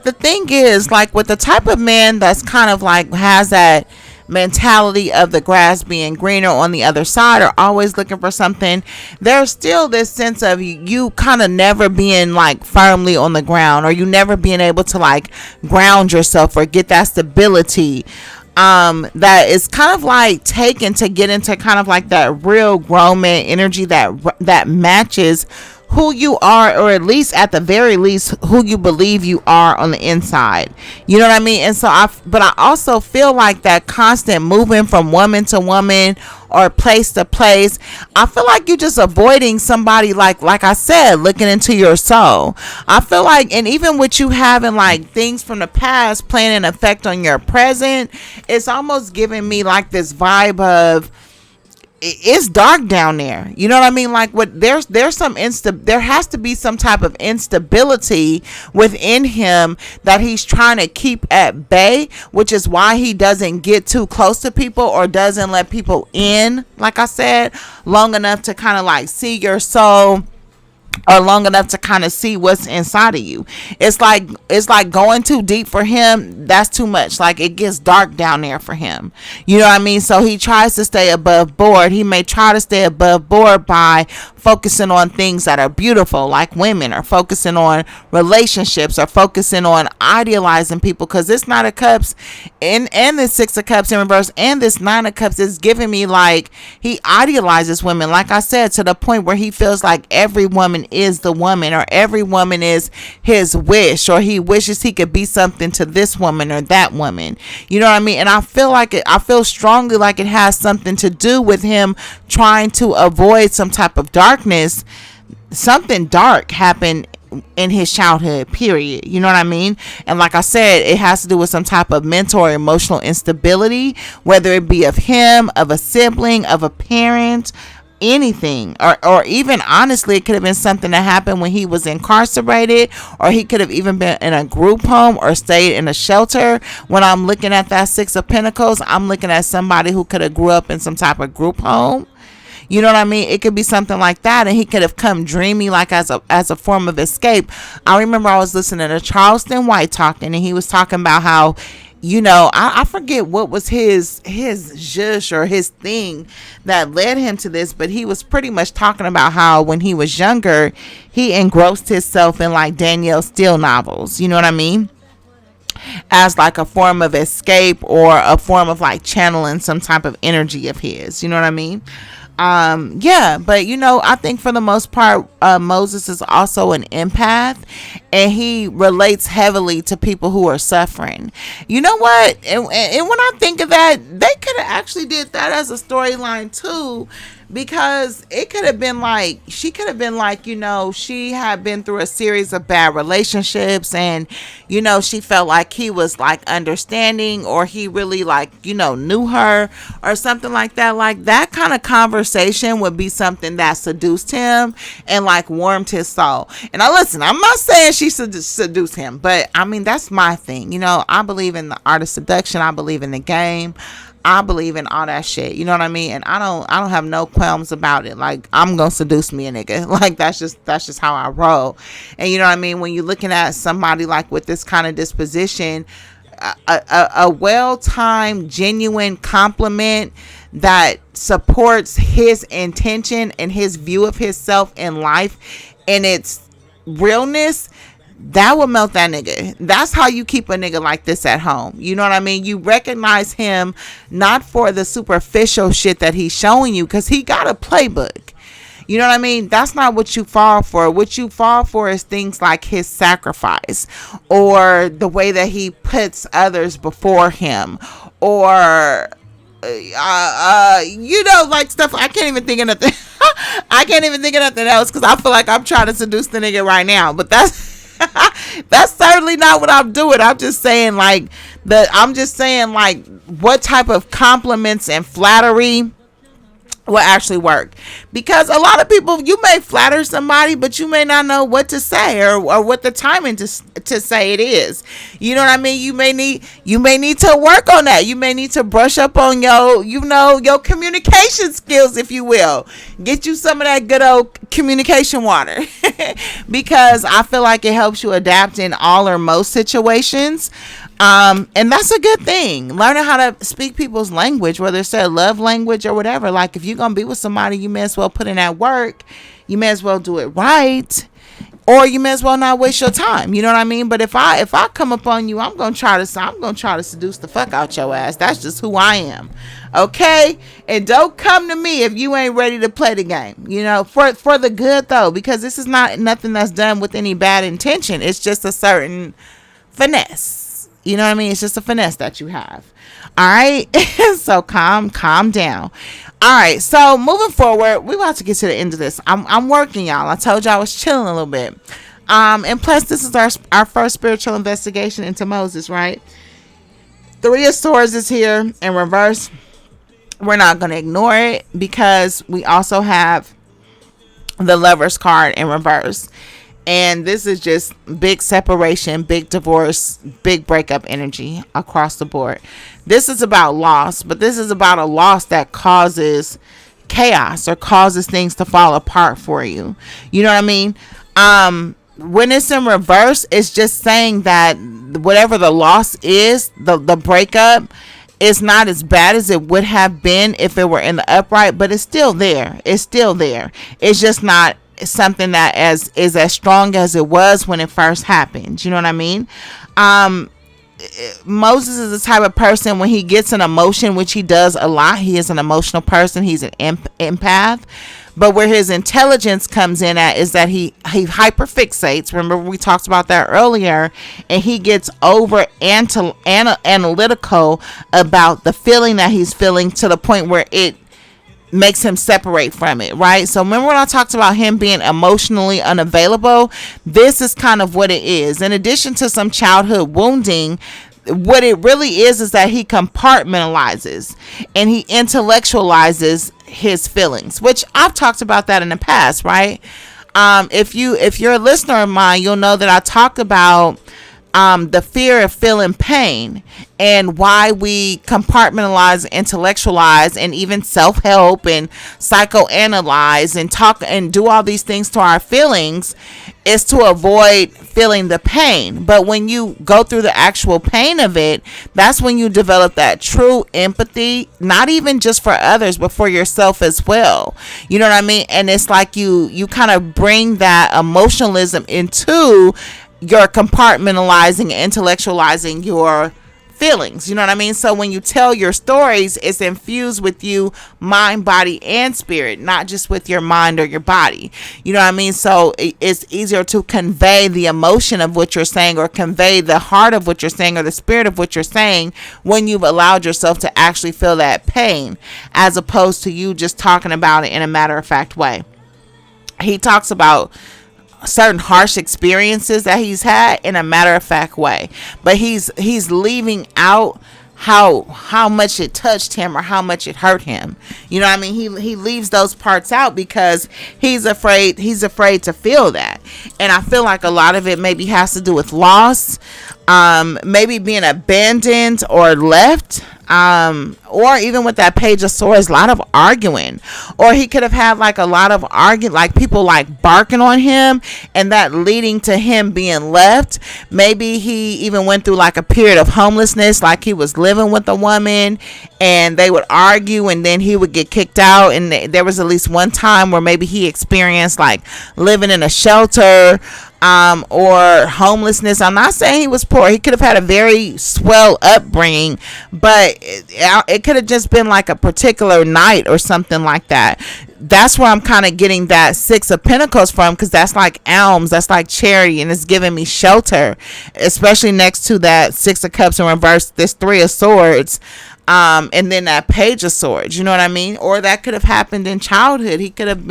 the thing is, like with the type of man that's kind of like has that mentality of the grass being greener on the other side, or always looking for something, there's still this sense of you kind of never being like firmly on the ground, or you never being able to like ground yourself or get that stability that is kind of like taken to get into kind of like that real grown man energy that matches who you are, or at least at the very least who you believe you are on the inside. You know what I mean? And so but I also feel like that constant moving from woman to woman or place to place, I feel like you're just avoiding somebody, like I said, looking into your soul. I feel like, and even with you having like things from the past playing an effect on your present, it's almost giving me like this vibe of, it's dark down there. You know what I mean? Like what there has to be some type of instability within him that he's trying to keep at bay, which is why he doesn't get too close to people or doesn't let people in, like I said, long enough to kind of like see your soul, or long enough to kind of see what's inside of you. It's like going too deep for him. That's too much. Like it gets dark down there for him. You know what I mean? So he tries to stay above board. He may try to stay above board by focusing on things that are beautiful, like women, or focusing on relationships, or focusing on idealizing people. Because this Knight of Cups and this Six of Cups in reverse and this Nine of Cups is giving me like he idealizes women, like I said, to the point where he feels like every woman is the woman, or every woman is his wish, or he wishes he could be something to this woman or that woman. You know what I mean? And I feel strongly like it has something to do with him trying to avoid some type of darkness. Something dark happened in his childhood, period. You know what I mean? And like I said, it has to do with some type of mental or emotional instability, whether it be of him, of a sibling, of a parent, anything, or even honestly, it could have been something that happened when he was incarcerated, or he could have even been in a group home or stayed in a shelter. When I'm looking at that Six of Pentacles, I'm looking at somebody who could have grew up in some type of group home. You know what I mean? It could be something like that, and he could have come dreamy, like as a form of escape. I remember I was listening to Charleston White talking, and he was talking about how, I forget what was his zhush or his thing that led him to this, but he was pretty much talking about how when he was younger, he engrossed himself in like Danielle Steele novels. You know what I mean? As like a form of escape, or a form of like channeling some type of energy of his. You know what I mean? Yeah, but I think for the most part, Moses is also an empath, and he relates heavily to people who are suffering. You know what? And when I think of that, they could have actually did that as a storyline too, because it could have been like, she could have been like, she had been through a series of bad relationships, and she felt like he was like understanding, or he really like knew her or something like that. Like that kind of conversation would be something that seduced him and like warmed his soul. And listen, I'm not saying she seduced him, but I mean, that's my thing. I believe in the art of seduction. I believe in the game. I believe in all that shit. You know what I mean? And I don't have no qualms about it. Like, I'm gonna seduce me a nigga. Like, that's just how I roll. And you know what I mean? When you're looking at somebody like with this kind of disposition, a well-timed, genuine compliment that supports his intention and his view of himself in life and its realness, that will melt that nigga. That's how you keep a nigga like this at home. You know what I mean? You recognize him not for the superficial shit that he's showing you, because he got a playbook. You know what I mean? That's not what you fall for. What you fall for is things like his sacrifice, or the way that he puts others before him, or like stuff. I can't even think of nothing. I can't even think of nothing else, because I feel like I'm trying to seduce the nigga right now. But that's certainly not what I'm doing. I'm just saying like what type of compliments and flattery will actually work, because a lot of people, you may flatter somebody, but you may not know what to say, or what the timing to say it is. You know what I mean? You may need to work on that. You may need to brush up on your communication skills, if you will. Get you some of that good old communication water, because I feel like it helps you adapt in all or most situations. And that's a good thing. Learning how to speak people's language, whether it's their love language or whatever. Like, if you're going to be with somebody, you may as well put in that work. You may as well do it right, or you may as well not waste your time. You know what I mean? But if I come up on you, I'm going to try to seduce the fuck out your ass. That's just who I am. Okay? And don't come to me if you ain't ready to play the game, for the good though, because this is not nothing that's done with any bad intention. It's just a certain finesse. You know what I mean? It's just a finesse that you have. All right. So calm down. All right. So moving forward, we're about to get to the end of this. I'm working, y'all. I told y'all I was chilling a little bit. And plus, this is our first spiritual investigation into Moses, right? Three of Swords is here in reverse. We're not going to ignore it, because we also have the Lover's card in reverse. And this is just big separation, big divorce, big breakup energy across the board. This is about loss, but this is about a loss that causes chaos or causes things to fall apart for you. You know what I mean? When it's in reverse, it's just saying that whatever the loss is, the breakup, it's not as bad as it would have been if it were in the upright, but it's still there. It's still there. It's just not something that is as strong as it was when it first happened. You know what I mean? Moses is the type of person, when he gets an emotion, which he does a lot, he is an emotional person. He's an empath. But where his intelligence comes in at is that he hyperfixates. Remember, we talked about that earlier, and he gets over analytical about the feeling that he's feeling, to the point where it makes him separate from it, right? So remember when I talked about him being emotionally unavailable? This is kind of what it is. In addition to some childhood wounding, what it really is that he compartmentalizes and he intellectualizes his feelings, which I've talked about that in the past, right? If you're a listener of mine, you'll know that I talked about the fear of feeling pain and why we compartmentalize, intellectualize, and even self-help and psychoanalyze and talk and do all these things to our feelings is to avoid feeling the pain. But when you go through the actual pain of it, that's when you develop that true empathy, not even just for others, but for yourself as well. You know what I mean? And it's like you kind of bring that emotionalism into your compartmentalizing, intellectualizing your feelings. You know what I mean? So when you tell your stories, it's infused with you mind, body, and spirit, not just with your mind or your body. You know what I mean? So it's easier to convey the emotion of what you're saying, or convey the heart of what you're saying, or the spirit of what you're saying, when you've allowed yourself to actually feel that pain, as opposed to you just talking about it in a matter-of-fact way. He talks about certain harsh experiences that he's had in a matter-of-fact way, but he's leaving out how much it touched him or how much it hurt him. You know what I mean? He leaves those parts out because he's afraid to feel that. And I feel like a lot of it maybe has to do with loss, maybe being abandoned or left, or even with that Page of Swords, a lot of arguing, or he could have had like a lot of arguing, like people like barking on him, and that leading to him being left. Maybe he even went through like a period of homelessness, like he was living with a woman and they would argue and then he would get kicked out. And there was at least one time where maybe he experienced like living in a shelter, or homelessness. I'm not saying he was poor. He could have had a very swell upbringing, but it could have just been like a particular night or something like that. That's where I'm kind of getting that Six of Pentacles from, because that's like alms, that's like charity, and it's giving me shelter, especially next to that Six of Cups in reverse, this Three of Swords, and then that Page of Swords. You know what I mean? Or that could have happened in childhood. He could have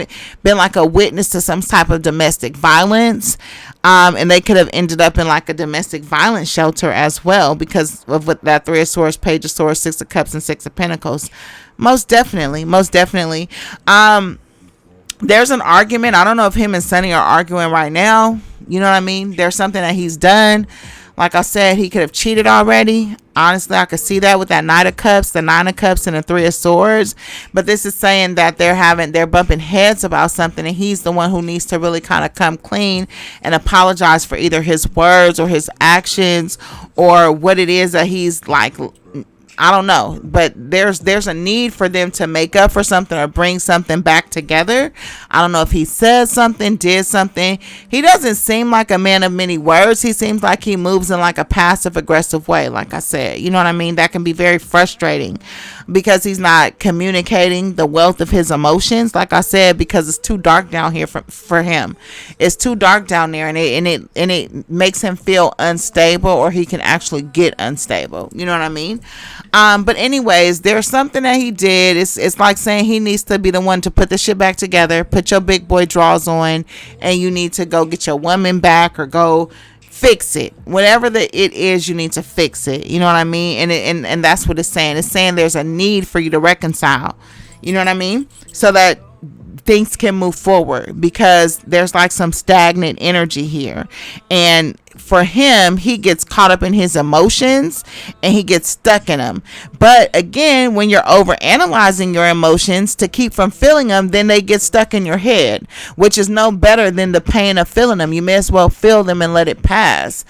been like a witness to some type of domestic violence, and they could have ended up in like a domestic violence shelter as well, because of what that Three of Swords, Page of Swords, Six of Cups, and Six of Pentacles. Most definitely. There's an argument. I don't know if him and Sunny are arguing right now. You know what I mean? There's something that he's done. Like I said, he could have cheated already. Honestly, I could see that with that Knight of Cups, the Nine of Cups, and the Three of Swords. But this is saying that they're bumping heads about something, and he's the one who needs to really kind of come clean and apologize for either his words or his actions, or what it is that he's like. I don't know, but there's a need for them to make up for something or bring something back together. I don't know if he said something, did something. He doesn't seem like a man of many words. He seems like he moves in like a passive aggressive way, like I said. You know what I mean? That can be very frustrating because he's not communicating the wealth of his emotions, like I said, because it's too dark down here for him. It's too dark down there, and it makes him feel unstable, or he can actually get unstable. You know what I mean? But anyways, there's something that he did. It's like saying he needs to be the one to put the shit back together, put your big boy drawers on, and you need to go get your woman back or go fix it. Whatever it is, you need to fix it. You know what I mean? And that's what it's saying. It's saying there's a need for you to reconcile. You know what I mean? So that things can move forward, because there's like some stagnant energy here. And for him, he gets caught up in his emotions and he gets stuck in them. But again, when you're over analyzing your emotions to keep from feeling them, then they get stuck in your head, which is no better than the pain of feeling them. You may as well feel them and let it pass.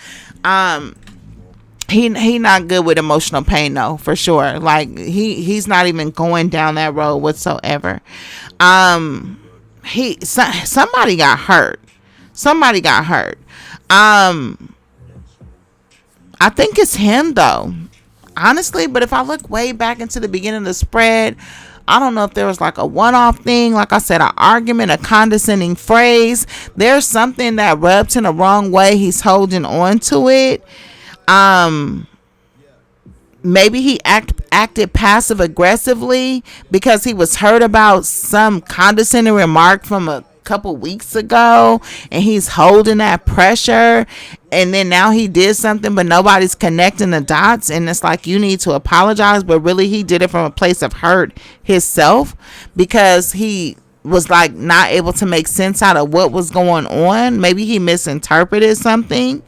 He not good with emotional pain though, for sure. Like he's not even going down that road whatsoever. Somebody got hurt. I think it's him though, honestly. But if I look way back into the beginning of the spread, I don't know if there was like a one-off thing, like I said, an argument, a condescending phrase. There's something that rubs him the wrong way. He's holding on to it. Maybe he acted passive aggressively because he was hurt about some condescending remark from a couple weeks ago, and he's holding that pressure, and then now he did something but nobody's connecting the dots, and it's like you need to apologize, but really he did it from a place of hurt himself because he was like not able to make sense out of what was going on. Maybe he misinterpreted something.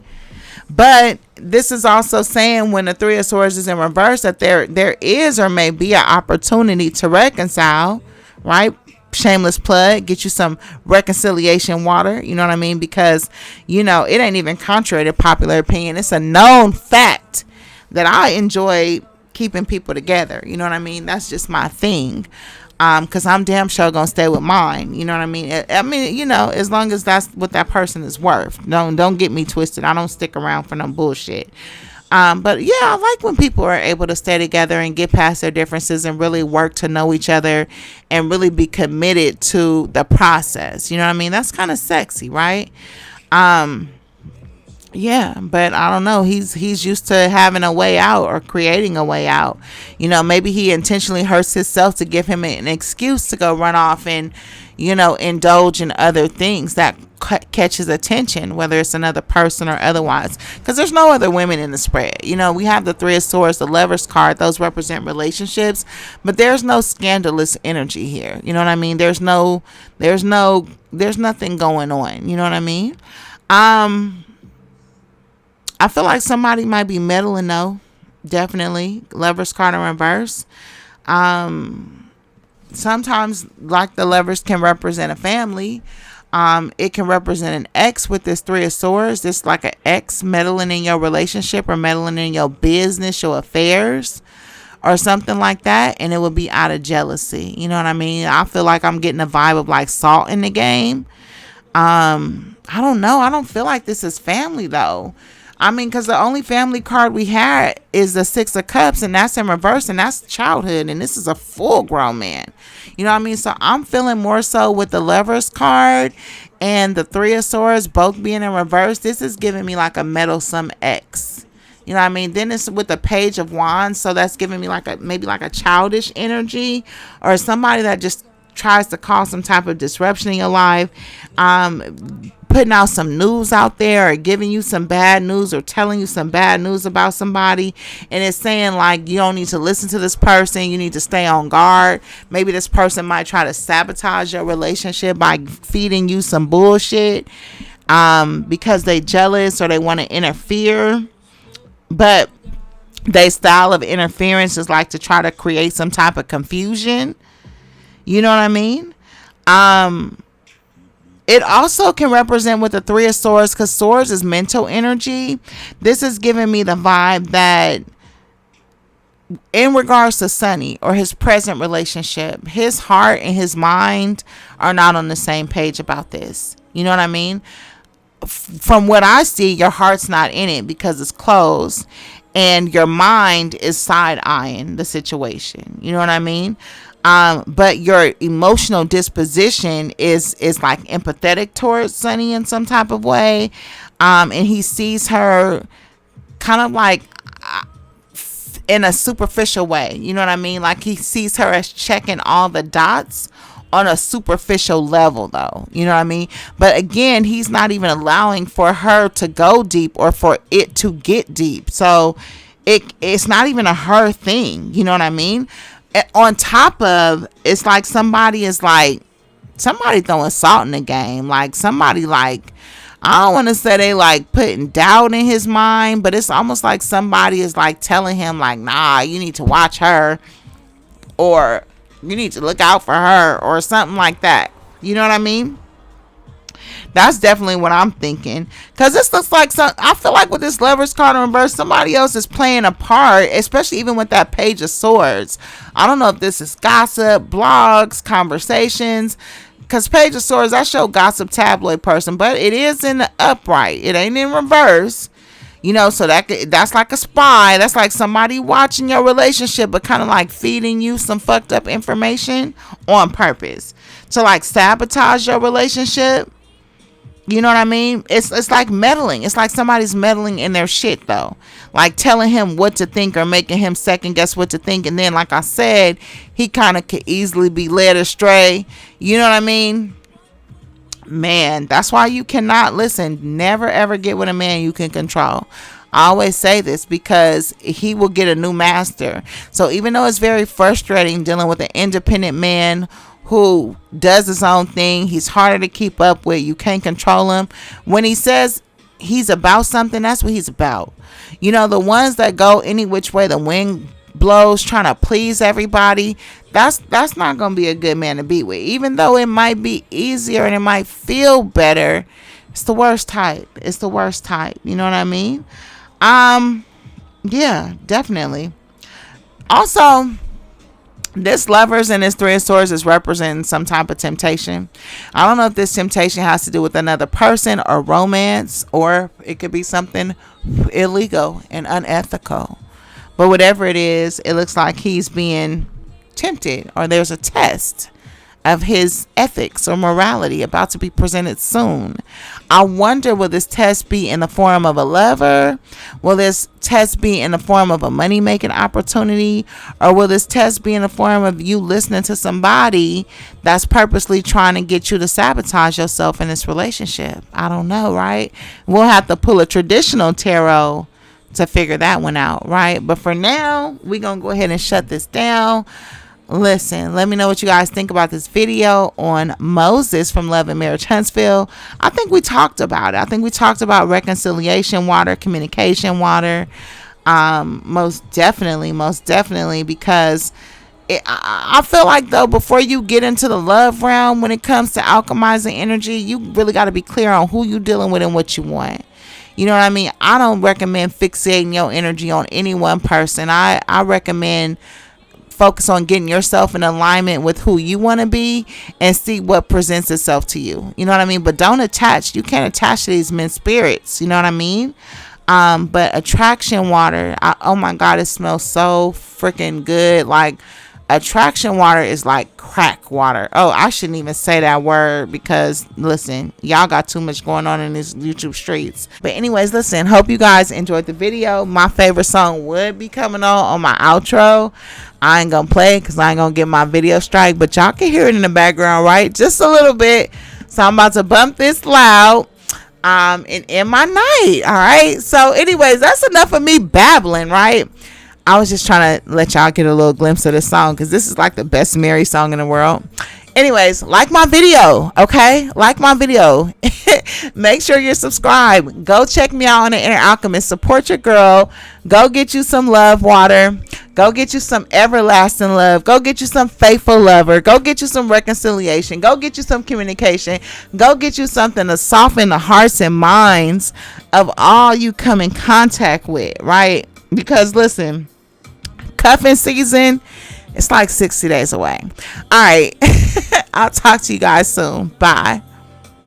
But this is also saying when the Three of Swords is in reverse that there is or may be an opportunity to reconcile, right? Shameless plug, get you some reconciliation water, you know what I mean? Because, you know, it ain't even contrary to popular opinion. It's a known fact that I enjoy keeping people together, you know what I mean? That's just my thing. Because I'm damn sure gonna stay with mine, you know what I mean? I mean, you know, as long as that's what that person is worth. Don't get me twisted. I don't stick around for no bullshit. But yeah, I like when people are able to stay together and get past their differences and really work to know each other and really be committed to the process. You know what I mean? That's kind of sexy, right? Yeah, but I don't know. He's used to having a way out or creating a way out. You know, maybe he intentionally hurts himself to give him an excuse to go run off and, you know, indulge in other things that catch his attention, whether it's another person or otherwise. Because there's no other women in the spread. You know, we have the Three of Swords, the Lovers card. Those represent relationships, but there's no scandalous energy here. You know what I mean? There's nothing going on. You know what I mean? I feel like somebody might be meddling though. Definitely. Lovers card in reverse. Sometimes like the Lovers can represent a family. It can represent an ex with this Three of Swords. It's like an ex meddling in your relationship or meddling in your business, your affairs or something like that. And it would be out of jealousy. You know what I mean? I feel like I'm getting a vibe of like salt in the game. I don't know. I don't feel like this is family though. I mean, because the only family card we had is the Six of Cups, and that's in reverse, and that's childhood, and this is a full-grown man. You know what I mean? So I'm feeling more so with the Lovers card and the Three of Swords both being in reverse. This is giving me like a meddlesome ex. You know what I mean? Then it's with the Page of Wands, so that's giving me like maybe like a childish energy or somebody that just tries to cause some type of disruption in your life. Putting out some news out there or giving you some bad news or telling you some bad news about somebody, and it's saying like you don't need to listen to this person, you need to stay on guard. Maybe this person might try to sabotage your relationship by feeding you some bullshit because they jealous or they want to interfere, but their style of interference is like to try to create some type of confusion. You know what I mean? It also can represent with the Three of Swords, because swords is mental energy. This is giving me the vibe that in regards to Sonny or his present relationship, his heart and his mind are not on the same page about this. You know what I mean? From what I see, your heart's not in it because it's closed, and your mind is side-eyeing the situation. You know what I mean? But your emotional disposition is like empathetic towards Sonny in some type of way. And he sees her kind of like in a superficial way. You know what I mean? Like he sees her as checking all the dots on a superficial level though. You know what I mean? But again, he's not even allowing for her to go deep or for it to get deep. So it's not even a her thing. You know what I mean? On top of, it's like somebody throwing salt in the game. Like somebody like, I don't want to say they like putting doubt in his mind, but it's almost like somebody is like telling him like, nah, you need to watch her, or you need to look out for her, or something like that. You know what I mean? That's definitely what I'm thinking. Because this looks like I feel like with this Lovers card in reverse, somebody else is playing a part, especially even with that Page of Swords. I don't know if this is gossip, blogs, conversations. Because Page of Swords, I show gossip tabloid person, but it is in the upright. It ain't in reverse. You know, so that's like a spy. That's like somebody watching your relationship, but kind of like feeding you some fucked up information on purpose to like sabotage your relationship. You know what I mean? It's like meddling. It's like somebody's meddling in their shit though. Like telling him what to think or making him second guess what to think. And then like I said, he kind of could easily be led astray. You know what I mean? Man, that's why you cannot listen. Never ever get with a man you can control. I always say this because he will get a new master. So even though it's very frustrating dealing with an independent man who does his own thing, he's harder to keep up with. You can't control him. When he says he's about something, that's what he's about. You know, the ones that go any which way the wind blows, trying to please everybody, that's not gonna be a good man to be with. Even though it might be easier and it might feel better, it's the worst type. It's the worst type. You know what I mean? Yeah, definitely. Also, this lovers and this three of swords is representing some type of temptation. I don't know if this temptation has to do with another person or romance, or it could be something illegal and unethical. But whatever it is, it looks like he's being tempted, or there's a test of his ethics or morality about to be presented soon. I wonder, will this test be in the form of a lover? Will this test be in the form of a money-making opportunity? Or will this test be in the form of you listening to somebody that's purposely trying to get you to sabotage yourself in this relationship? I don't know, right? We'll have to pull a traditional tarot to figure that one out, right? But for now, we're going to go ahead and shut this down. Listen, let me know what you guys think about this video on Moses from Love and Marriage Huntsville. I think we talked about it. I think we talked about reconciliation water, communication water. Most definitely, because I feel like, though, before you get into the love realm, when it comes to alchemizing energy, you really got to be clear on who you're dealing with and what you want. You know what I mean? I don't recommend fixating your energy on any one person. I recommend focus on getting yourself in alignment with who you want to be and see what presents itself to you. You know what I mean? But don't attach. You can't attach to these men's spirits. You know what I mean? But attraction water, oh my God, it smells so freaking good. Like, attraction water is like crack water. Oh, I shouldn't even say that word because, listen, y'all got too much going on in these YouTube streets. But anyways, listen, hope you guys enjoyed the video. My favorite song would be coming on my outro. I ain't gonna play it because I ain't gonna get my video strike, but y'all can hear it in the background, right? Just a little bit. So I'm about to bump this loud and in my night. All right, so anyways, that's enough of me babbling, right? I was just trying to let y'all get a little glimpse of this song because this is like the best Mary song in the world. Anyways, like my video, okay? Like my video. Make sure you're subscribed. Go check me out on the Inner Alchemist. Support your girl. Go get you some love water. Go get you some everlasting love. Go get you some faithful lover. Go get you some reconciliation. Go get you some communication. Go get you something to soften the hearts and minds of all you come in contact with, right? Because listen, cuffing season, it's like 60 days away. All right. I'll talk to you guys soon. Bye.